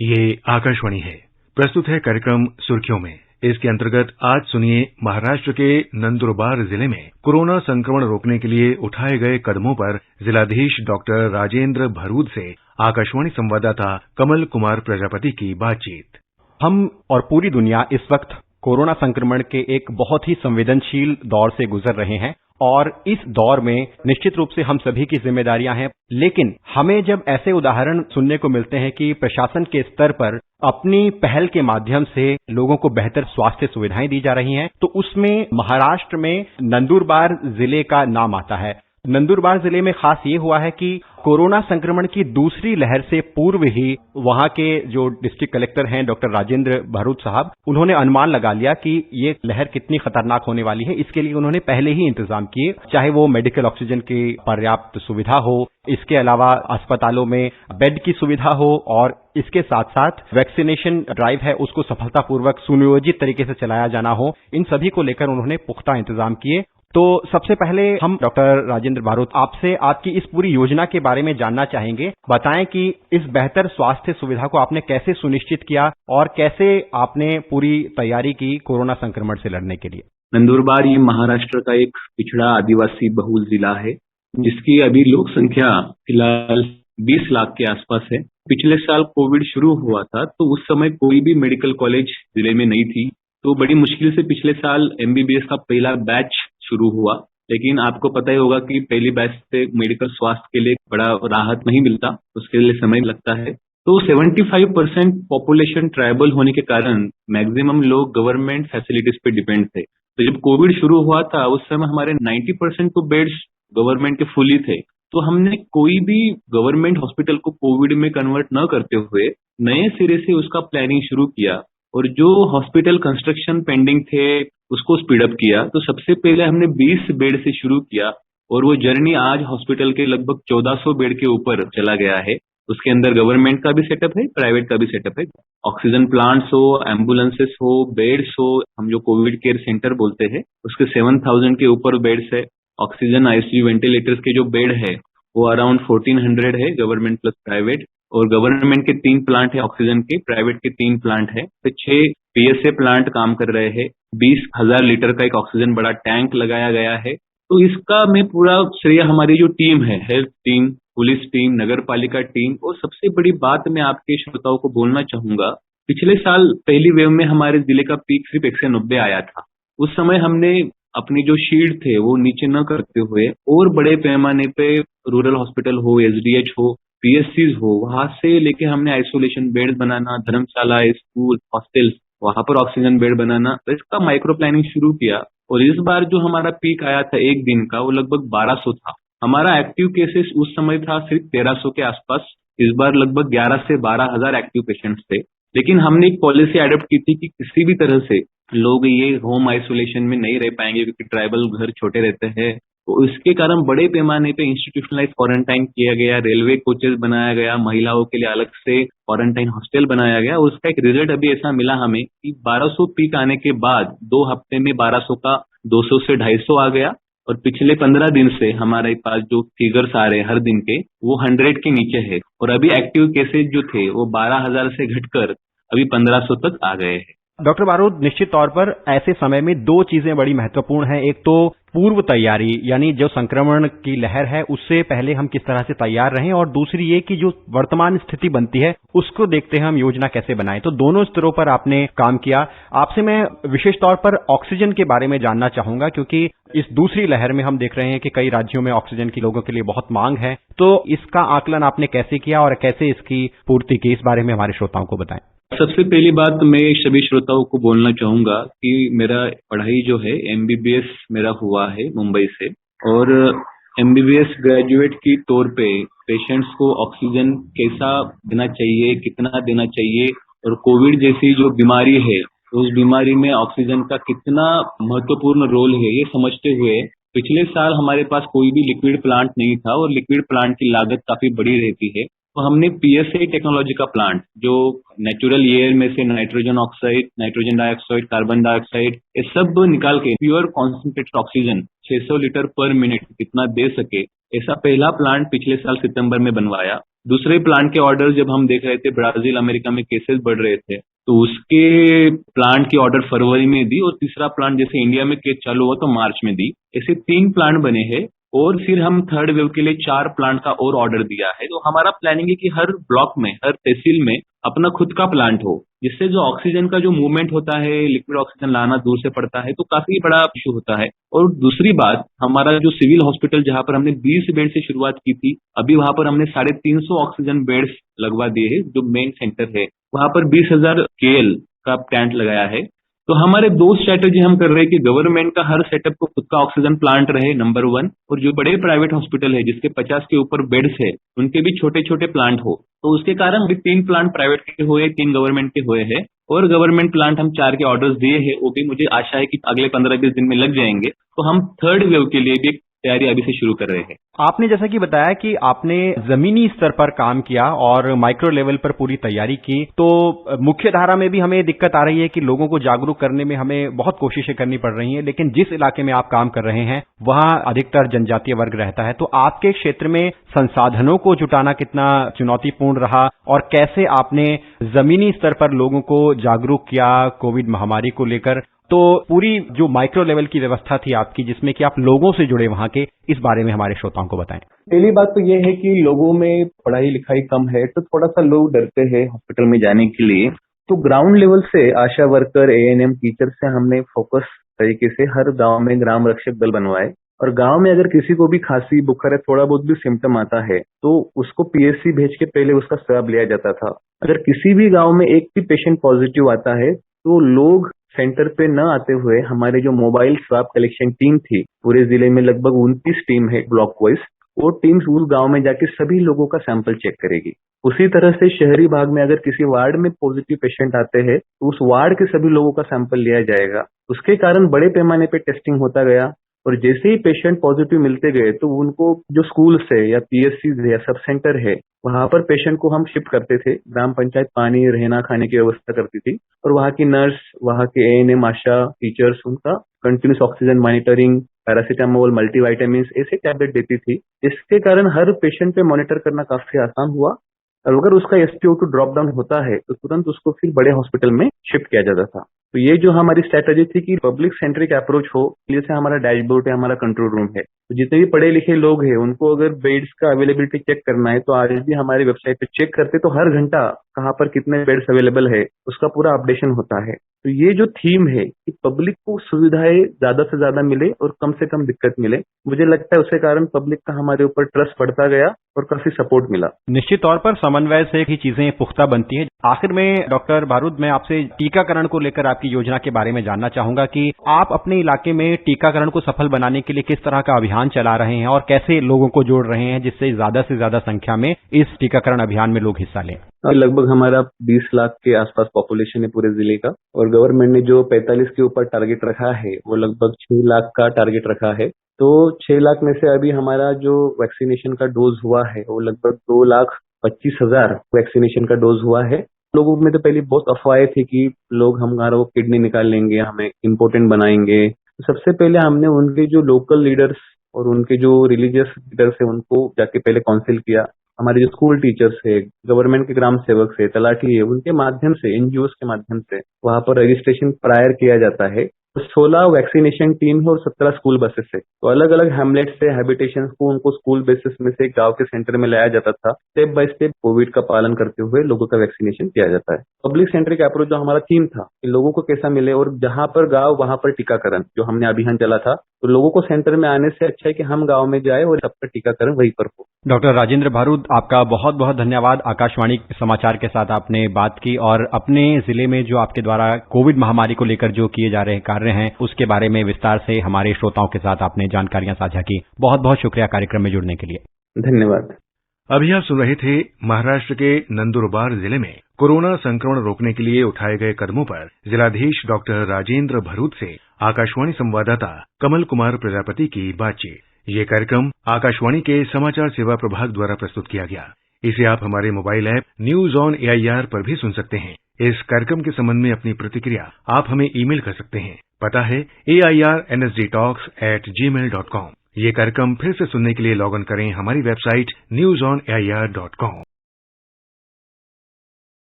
ये आकाशवाणी है। प्रस्तुत है कार्यक्रम सुर्खियों में। इसके अंतर्गत आज सुनिए महाराष्ट्र के नंदुरबार जिले में कोरोना संक्रमण रोकने के लिए उठाए गए कदमों पर जिलाधीश डॉक्टर राजेंद्र भरूद से आकाशवाणी संवाददाता कमल कुमार प्रजापति की बातचीत। हम और पूरी दुनिया इस वक्त कोरोना संक्रमण के एक बहुत ही संवेदनशील दौर से गुजर रहे हैं और इस दौर में निश्चित रूप से हम सभी की जिम्मेदारियां हैं, लेकिन हमें जब ऐसे उदाहरण सुनने को मिलते हैं कि प्रशासन के स्तर पर अपनी पहल के माध्यम से लोगों को बेहतर स्वास्थ्य सुविधाएं दी जा रही हैं, तो उसमें महाराष्ट्र में नंदुरबार जिले का नाम आता है। नंदुरबार जिले में खास ये हुआ है कि कोरोना संक्रमण की दूसरी लहर से पूर्व ही वहां के जो डिस्ट्रिक्ट कलेक्टर हैं डॉक्टर राजेंद्र भरूद साहब, उन्होंने अनुमान लगा लिया कि ये लहर कितनी खतरनाक होने वाली है। इसके लिए उन्होंने पहले ही इंतजाम किए, चाहे वो मेडिकल ऑक्सीजन की पर्याप्त सुविधा हो, इसके अलावा अस्पतालों में बेड की सुविधा हो और इसके साथ साथ वैक्सीनेशन ड्राइव है उसको सफलतापूर्वक सुनियोजित तरीके से चलाया जाना हो। इन सभी को लेकर उन्होंने पुख्ता इंतजाम किए। तो सबसे पहले हम डॉक्टर राजेंद्र भरूद आपसे आपकी इस पूरी योजना के बारे में जानना चाहेंगे। बताएं कि इस बेहतर स्वास्थ्य सुविधा को आपने कैसे सुनिश्चित किया और कैसे आपने पूरी तैयारी की कोरोना संक्रमण से लड़ने के लिए। नंदुरबार ये महाराष्ट्र का एक पिछड़ा आदिवासी बहुल जिला है, जिसकी अभी लोक संख्या फिलहाल 20 लाख के आसपास है। पिछले साल कोविड शुरू हुआ था तो उस समय कोई भी मेडिकल कॉलेज जिले में नहीं थी, तो बड़ी मुश्किल से पिछले साल MBBS का पहला बैच शुरू हुआ। लेकिन आपको पता ही होगा कि पहली बैच से मेडिकल स्वास्थ्य के लिए बड़ा राहत नहीं मिलता, उसके लिए समय लगता है। तो 75% पॉपुलेशन ट्राइबल होने के कारण मैक्सिमम लोग गवर्नमेंट फैसिलिटीज पे डिपेंड थे। तो जब कोविड शुरू हुआ था उस समय हमारे 90% तो बेड्स गवर्नमेंट के फुल ही थे। तो हमने कोई भी गवर्नमेंट हॉस्पिटल को कोविड में कन्वर्ट न करते हुए नए सिरे से उसका प्लानिंग शुरू किया और जो हॉस्पिटल कंस्ट्रक्शन पेंडिंग थे उसको स्पीडअप किया। तो सबसे पहले हमने 20 बेड से शुरू किया और वो जर्नी आज हॉस्पिटल के लगभग 1400 बेड के ऊपर चला गया है। उसके अंदर गवर्नमेंट का भी सेटअप है, प्राइवेट का भी सेटअप है। ऑक्सीजन प्लांट्स हो, एम्बुलेंसेस हो, बेड्स हो, हम जो कोविड केयर सेंटर बोलते हैं उसके 7000 के ऊपर बेड्स है। ऑक्सीजन ICU वेंटिलेटर्स के जो बेड है वो अराउंड 1400 है, गवर्नमेंट प्लस प्राइवेट। और गवर्नमेंट के 3 प्लांट है ऑक्सीजन के, प्राइवेट के 3 प्लांट है। तो 6 PSA प्लांट काम कर रहे हैं। 20,000 लीटर का एक ऑक्सीजन बड़ा टैंक लगाया गया है। तो इसका मैं पूरा श्रेय हमारी जो टीम है, हेल्थ टीम, पुलिस टीम, नगर पालिका टीम। और सबसे बड़ी बात मैं आपके श्रोताओं को बोलना चाहूंगा, पिछले साल पहली वेव में हमारे जिले का पीक सिर्फ 190 आया था। उस समय हमने अपनी जो शील्ड थे वो नीचे न करते हुए और बड़े पैमाने पे रूरल हॉस्पिटल हो, SDH हो, PSCs हो, वहां से लेके हमने आइसोलेशन बेड बनाना, धर्मशाला, स्कूल, हॉस्टल्स, वहां पर ऑक्सीजन बेड बनाना, तो इसका माइक्रो प्लानिंग शुरू किया। और इस बार जो हमारा पीक आया था एक दिन का वो लगभग 1200 था। हमारा एक्टिव केसेस उस समय था सिर्फ 1300 के आसपास। इस बार लगभग 11 से 12,000 एक्टिव पेशेंट्स थे। लेकिन हमने एक पॉलिसी एडॉप्ट की थी कि किसी भी तरह से लोग ये होम आइसोलेशन में नहीं रह पाएंगे क्योंकि ट्राइबल घर छोटे रहते हैं। तो इसके कारण बड़े पैमाने पे इंस्टीट्यूशनलाइज क्वारंटाइन किया गया, रेलवे कोचेस बनाया गया, महिलाओं के लिए अलग से क्वारंटाइन हॉस्टल बनाया गया। उसका एक रिजल्ट अभी ऐसा मिला हमें कि 1200 पीक आने के बाद 2 हफ्ते में 1200 का 200 से 250 आ गया। और पिछले 15 दिन से हमारे पास जो फिगर्स आ रहे हैं हर दिन के, वो 100 के नीचे है। और अभी एक्टिव केसेज जो थे वो 12,000 से घटकर अभी 1500 तक आ गए हैं। डॉक्टर भरूद, निश्चित तौर पर ऐसे समय में 2 चीजें बड़ी महत्वपूर्ण हैं। एक तो पूर्व तैयारी, यानी जो संक्रमण की लहर है उससे पहले हम किस तरह से तैयार रहें, और दूसरी ये कि जो वर्तमान स्थिति बनती है उसको देखते हम योजना कैसे बनाएं। तो दोनों स्तरों पर आपने काम किया। आपसे मैं विशेष तौर पर ऑक्सीजन के बारे में जानना चाहूंगा, क्योंकि इस दूसरी लहर में हम देख रहे हैं कि कई राज्यों में ऑक्सीजन की लोगों के लिए बहुत मांग है। तो इसका आकलन आपने कैसे किया और कैसे इसकी पूर्ति की, इस बारे में हमारे श्रोताओं को बताएं। सबसे पहली बात मैं सभी श्रोताओं को बोलना चाहूंगा कि मेरा पढ़ाई जो है MBBS मेरा हुआ है मुंबई से, और MBBS ग्रेजुएट की तौर पे पेशेंट्स को ऑक्सीजन कैसा देना चाहिए, कितना देना चाहिए, और कोविड जैसी जो बीमारी है उस बीमारी में ऑक्सीजन का कितना महत्वपूर्ण रोल है, ये समझते हुए पिछले साल हमारे पास कोई भी लिक्विड प्लांट नहीं था और लिक्विड प्लांट की लागत काफी बड़ी रहती है। तो हमने PSA टेक्नोलॉजी का प्लांट, जो नेचुरल एयर में से nitrogen oxide, nitrogen dioxide, carbon dioxide, ये सब निकाल के प्योर कॉन्सेंट्रेटेड ऑक्सीजन 600 लीटर पर मिनट कितना दे सके, ऐसा पहला प्लांट पिछले साल सितंबर में बनवाया, दूसरे प्लांट के ऑर्डर जब हम देख रहे थे, ब्राजील अमेरिका में केसेस बढ़ रहे थे, तो उसके प्लांट की ऑर्डर फरवरी में दी और तीसरा प्लांट जैसे इंडिया में केस चालू हुआ तो मार्च में दी। ऐसे 3 प्लांट बने हैं और फिर हम थर्ड वेव के लिए 4 प्लांट का और ऑर्डर दिया है। तो हमारा प्लानिंग है कि हर ब्लॉक में, हर तहसील में अपना खुद का प्लांट हो, जिससे जो ऑक्सीजन का जो मूवमेंट होता है, लिक्विड ऑक्सीजन लाना दूर से पड़ता है, तो काफी बड़ा इशू होता है। और दूसरी बात, हमारा जो सिविल हॉस्पिटल जहां पर हमने 20 बेड से शुरुआत की थी, अभी वहां पर हमने 350 ऑक्सीजन बेड्स लगवा दिए हैं। जो मेन सेंटर है वहां पर 20,000 KL का प्लांट लगाया है। तो हमारे 2 स्ट्रैटेजी हम कर रहे हैं कि गवर्नमेंट का हर सेटअप को खुद का ऑक्सीजन प्लांट रहे, नंबर 1, और जो बड़े प्राइवेट हॉस्पिटल है जिसके 50 के ऊपर बेड्स है, उनके भी छोटे छोटे प्लांट हो। तो उसके कारण अभी 3 प्लांट प्राइवेट के हुए, 3 गवर्नमेंट के हुए हैं और गवर्नमेंट प्लांट हम 4 के ऑर्डर्स दिए हैं। वो भी मुझे आशा है कि अगले 15-20 दिन में लग जाएंगे। तो हम थर्ड वेव के लिए भी तैयारी अभी से शुरू कर रहे हैं। आपने जैसा कि बताया कि आपने जमीनी स्तर पर काम किया और माइक्रो लेवल पर पूरी तैयारी की, तो मुख्य धारा में भी हमें दिक्कत आ रही है कि लोगों को जागरूक करने में हमें बहुत कोशिशें करनी पड़ रही हैं, लेकिन जिस इलाके में आप काम कर रहे हैं वहां अधिकतर जनजातीय वर्ग रहता है। तो आपके क्षेत्र में संसाधनों को जुटाना कितना चुनौतीपूर्ण रहा और कैसे आपने जमीनी स्तर पर लोगों को जागरूक किया कोविड महामारी को लेकर? तो पूरी जो माइक्रो लेवल की व्यवस्था थी आपकी, जिसमें कि आप लोगों से जुड़े वहां के, इस बारे में हमारे श्रोताओं को बताएं। पहली बात तो ये है कि लोगों में पढ़ाई लिखाई कम है, तो थोड़ा सा लोग डरते हैं हॉस्पिटल में जाने के लिए। तो ग्राउंड लेवल से आशा वर्कर, ANM टीचर से हमने फोकस तरीके से हर गांव में ग्राम रक्षक दल बनवाए। और गांव में अगर किसी को भी खांसी, बुखार है, थोड़ा बहुत भी सिम्टम आता है, तो उसको PSC भेज के पहले उसका स्वैब लिया जाता था। अगर किसी भी गांव में एक भी पेशेंट पॉजिटिव आता है, तो लोग सेंटर पे न आते हुए हमारे जो मोबाइल स्वैब कलेक्शन टीम थी, पूरे जिले में लगभग 29 टीम है ब्लॉक वाइज, वो टीम्स उस गांव में जाके सभी लोगों का सैंपल चेक करेगी। उसी तरह से शहरी भाग में अगर किसी वार्ड में पॉजिटिव पेशेंट आते हैं, तो उस वार्ड के सभी लोगों का सैंपल लिया जाएगा। उसके कारण बड़े पैमाने पे टेस्टिंग होता गया और जैसे ही पेशेंट पॉजिटिव मिलते गए, तो उनको जो स्कूल से या PSC या सब सेंटर है, वहां पर पेशेंट को हम शिफ्ट करते थे। ग्राम पंचायत पानी, रहना, खाने की व्यवस्था करती थी और वहां की नर्स, वहां के ANM, आशा टीचर्स उनका continuous oxygen monitoring, paracetamol, multivitamin ऐसे टैबलेट देती थी, जिसके कारण हर पेशेंट पे मॉनिटर करना काफी आसान हुआ। और अगर उसका SpO2 ड्रॉप डाउन होता है, तो तुरंत उसको फिर बड़े हॉस्पिटल में शिफ्ट किया जाता था। तो ये जो हमारी स्ट्रैटेजी थी कि पब्लिक सेंट्रिक अप्रोच हो, जैसे हमारा डैशबोर्ड है, हमारा कंट्रोल रूम है, तो जितने भी पढ़े लिखे लोग हैं उनको अगर बेड्स का अवेलेबिलिटी चेक करना है, तो आज भी हमारी वेबसाइट पे चेक करते, तो हर घंटा कहाँ पर कितने बेड्स अवेलेबल है उसका पूरा अपडेशन होता है। तो ये जो थीम है कि पब्लिक को सुविधाएं ज्यादा से ज्यादा मिले और कम से कम दिक्कत मिले, मुझे लगता है उसके कारण पब्लिक का हमारे ऊपर ट्रस्ट बढ़ता गया और काफी सपोर्ट मिला। निश्चित तौर पर समन्वय से ही चीजें पुख्ता बनती हैं। आखिर में डॉक्टर बारूद, मैं आपसे टीकाकरण को लेकर आपकी योजना के बारे में जानना चाहूंगा कि आप अपने इलाके में टीकाकरण को सफल बनाने के लिए किस तरह का अभियान चला रहे हैं और कैसे लोगों को जोड़ रहे हैं, जिससे ज्यादा से ज्यादा संख्या में इस टीकाकरण अभियान में लोग हिस्सा लें। लगभग हमारा 20 लाख के आसपास पॉपुलेशन है पूरे जिले का और गवर्नमेंट ने जो 45 के ऊपर टारगेट रखा है, वो लगभग 6 लाख का टारगेट रखा है। तो 6 लाख में से अभी हमारा जो वैक्सीनेशन का डोज हुआ है, वो लगभग 2,25,000 वैक्सीनेशन का डोज हुआ है। लोगों में तो पहले बहुत अफवाहें थी कि लोग हमारा किडनी निकाल लेंगे, हमें इम्पोर्टेंट बनाएंगे। तो सबसे पहले हमने उनके जो लोकल लीडर्स और उनके जो रिलीजियस लीडर्स है, उनको जाके पहले काउंसिल किया। हमारे जो स्कूल टीचर्स है, गवर्नमेंट के ग्राम सेवक है, तलाठी है, उनके माध्यम से, NGOs के माध्यम से वहां पर रजिस्ट्रेशन प्रायर किया जाता है। 16 वैक्सीनेशन टीम है और 17 स्कूल बसेस है। तो अलग अलग हैमलेट से, हैबिटेशन को उनको स्कूल बेसिस में से गांव के सेंटर में लाया जाता था। स्टेप बाय स्टेप कोविड का पालन करते हुए लोगों का वैक्सीनेशन किया जाता है। पब्लिक सेंट्रिक अप्रोच जो हमारा थीम था कि लोगों को कैसा मिले और जहां पर गांव वहां पर टीकाकरण, जो हमने अभियान चला था, तो लोगों को सेंटर में आने से अच्छा है कि हम गांव में जाए और सबका टीकाकरण वहीं पर हो। डॉक्टर राजेंद्र बारूद, आपका बहुत बहुत धन्यवाद। आकाशवाणी समाचार के साथ आपने बात की और अपने जिले में जो आपके द्वारा कोविड महामारी को लेकर जो किए जा रहे कार्य हैं, उसके बारे में विस्तार से हमारे श्रोताओं के साथ आपने जानकारियां साझा की। बहुत बहुत शुक्रिया कार्यक्रम में जुड़ने के लिए। धन्यवाद। अभी आप सुन रहे थे महाराष्ट्र के नंदुरबार जिले में कोरोना संक्रमण रोकने के लिए उठाए गए कदमों पर जिलाधीश डॉक्टर राजेंद्र भरूद से आकाशवाणी संवाददाता कमल कुमार प्रजापति की बातचीत। ये कार्यक्रम आकाशवाणी के समाचार सेवा प्रभाग द्वारा प्रस्तुत किया गया। इसे आप हमारे mobile app news on AIR पर भी सुन सकते हैं। इस कार्यक्रम के संबंध में अपनी प्रतिक्रिया आप हमें ईमेल कर सकते हैं। पता है AIRNSDtalks@gmail.com। ये कार्यक्रम फिर से सुनने के लिए लॉग इन करें हमारी वेबसाइट newsonair.com।